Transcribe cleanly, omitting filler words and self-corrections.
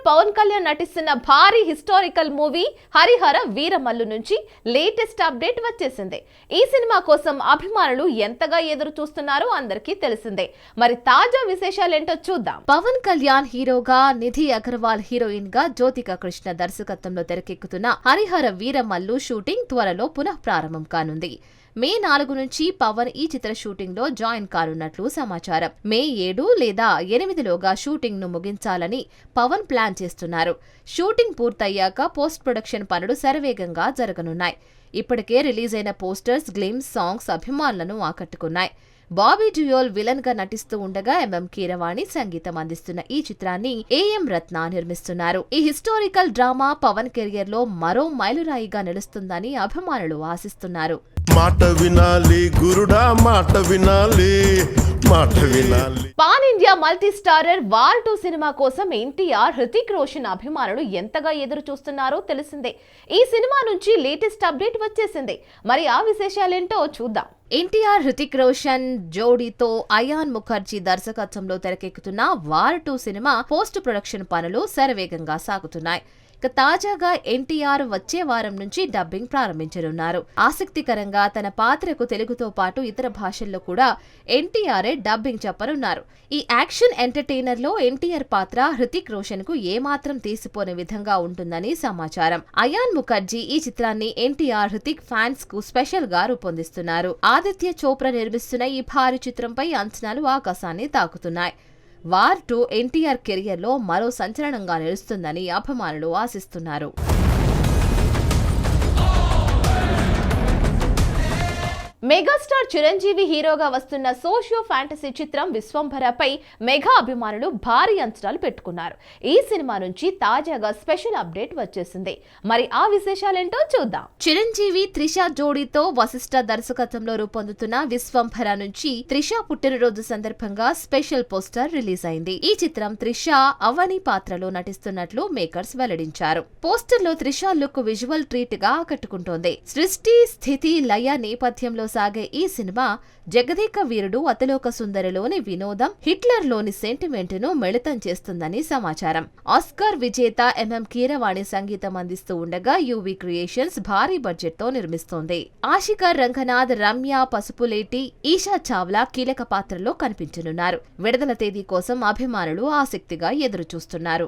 పవన్ కళ్యాణ్ నటిస్తున్న భారీ historical movie Harihara Veeramallu నుంచి లేటెస్ట్ అప్డేట్ వచ్చేసింది. ఈ సినిమా కోసం అభిమానులు ఎంతగా ఎదురు చూస్తున్నారో అందరికీ తెలిసిందే. మరి తాజా విశేషాలేంటో చూద్దాం. పవన్ కళ్యాణ్ హీరోగా, నిధి అగర్వాల్ హీరోయిన్ గా, జ్యోతిక కృష్ణ దర్శకత్వంలో తెరకెక్కుతున్న హరిహర వీరమల్లు షూటింగ్ త్వరలో పునః ప్రారంభం కానుంది. మే 4 నుంచి పవన్ ఈ చిత్ర షూటింగ్ లో జాయిన్ కానున్నట్లు సమాచారం. మే 7 లేదా 8లోగా షూటింగ్ ను ముగించాలని పవన్ ప్లాన్ చేస్తున్నారు. షూటింగ్ పూర్తయ్యాక పోస్ట్ ప్రొడక్షన్ పనులు శరవేగంగా జరగనున్నాయి. ఇప్పటికే రిలీజ్ అయిన పోస్టర్స్, గ్లిమ్స్, సాంగ్స్ అభిమానులను ఆకట్టుకున్నాయి. బాబీ డియోల్ విలన్ గా నటిస్తూ ఉండగా ఎంఎం కీరవాణి సంగీతం అందిస్తున్న ఈ చిత్రాన్ని ఏఎం రత్న నిర్మిస్తున్నారు. ఈ హిస్టారికల్ డ్రామా పవన్ కెరియర్ లో మరో మైలురాయిగా నిలుస్తుందని అభిమానులు ఆశిస్తున్నారు. మాట వినాలి గురుడా, మాట వినాలి, మాట వినాలి. Pan India multi starrer war 2 cinema కోసం ఎన్టీఆర్, హృతిక్ రోషన్ అభిమానులు ఎంతగా ఎదురు చూస్తున్నారో తెలిసిందే. ఈ సినిమా నుంచి లేటెస్ట్ అప్డేట్ వచ్చేసింది. మరి ఆ విశేషాలేంటో చూద్దాం. ఎన్టీఆర్, హృతిక్ రోషన్ జోడీతో అయాన్ ముఖర్జీ దర్శకత్వంలో తెరకెక్కుతున్న వార్ 2 సినిమా పోస్ట్ ప్రొడక్షన్ పనులు శరవేగంగా సాగుతున్నాయి. తాజాగా ఎన్టీఆర్ వచ్చే వారం నుంచి డబ్బింగ్ ప్రారంభించనున్నారు. ఆసక్తికరంగా తన పాత్రకు తెలుగుతో పాటు ఇతర భాషల్లో కూడా ఎన్టీఆర్ఏ డబ్బింగ్ చెప్పనున్నారు. ఈ యాక్షన్ ఎంటర్టైనర్ లో ఎన్టీఆర్ పాత్ర హృతిక్ రోషన్ కు ఏమాత్రం తీసిపోని విధంగా ఉంటుందని సమాచారం. అయాన్ ముఖర్జీ ఈ చిత్రాన్ని ఎన్టీఆర్, హృతిక్ ఫ్యాన్స్ కు స్పెషల్ గా రూపొందిస్తున్నారు. ఆదిత్య చోప్రా నిర్మిస్తున్న ఈ భారీ చిత్రంపై అంచనాలు ఆకాశాన్ని తాకుతున్నాయి. వార్ 2 ఎన్టీఆర్ కెరియర్ లో మరో సంచలనంగా నిలుస్తుందని అభిమానులు ఆశిస్తున్నారు. మెగాస్టార్ చిరంజీవి హీరోగా వస్తున్న సోషియో ఫ్యాంటసీ చిత్రం విశ్వంభరపై మెగా అభిమానులు భారీ అంచనాలు పెట్టుకున్నారు. ఈ సినిమా నుంచి తాజాగా స్పెషల్ అప్డేట్ వచ్చేసింది. మరి ఆ విశేషాలేంటో చూద్దాం. చిరంజీవి, త్రిష జోడీతో వశిష్ఠ దర్శకత్వంలో రూపొందుతున్న విశ్వంభర నుంచి త్రిష పుట్టినరోజు సందర్భంగా స్పెషల్ పోస్టర్ రిలీజ్ అయింది. ఈ చిత్రం త్రిష అవని పాత్రలో నటిస్తున్నట్లు మేకర్స్ వెల్లడించారు. పోస్టర్ లో త్రిష లుక్ విజువల్ ట్రీట్ గా ఆకట్టుకుంటోంది. సృష్టి, స్థితి, లయ నేపథ్యంలో సాగే ఈ సినిమా జగదేక వీరుడు, అతిలోక సుందరిలోని వినోదం, హిట్లర్ లోని సెంటిమెంట్ ను మిళితం చేస్తుందని సమాచారం. ఆస్కార్ విజేత ఎంఎం కీరవాణి సంగీతం అందిస్తూ ఉండగా యువి క్రియేషన్స్ భారీ బడ్జెట్ తో నిర్మిస్తోంది. ఆశికా రంగనాథ్, రమ్య పసుపులేటి, ఈషా చావ్లా కీలక పాత్రలో కనిపించనున్నారు. విడుదల తేదీ కోసం అభిమానులు ఆసక్తిగా ఎదురు చూస్తున్నారు.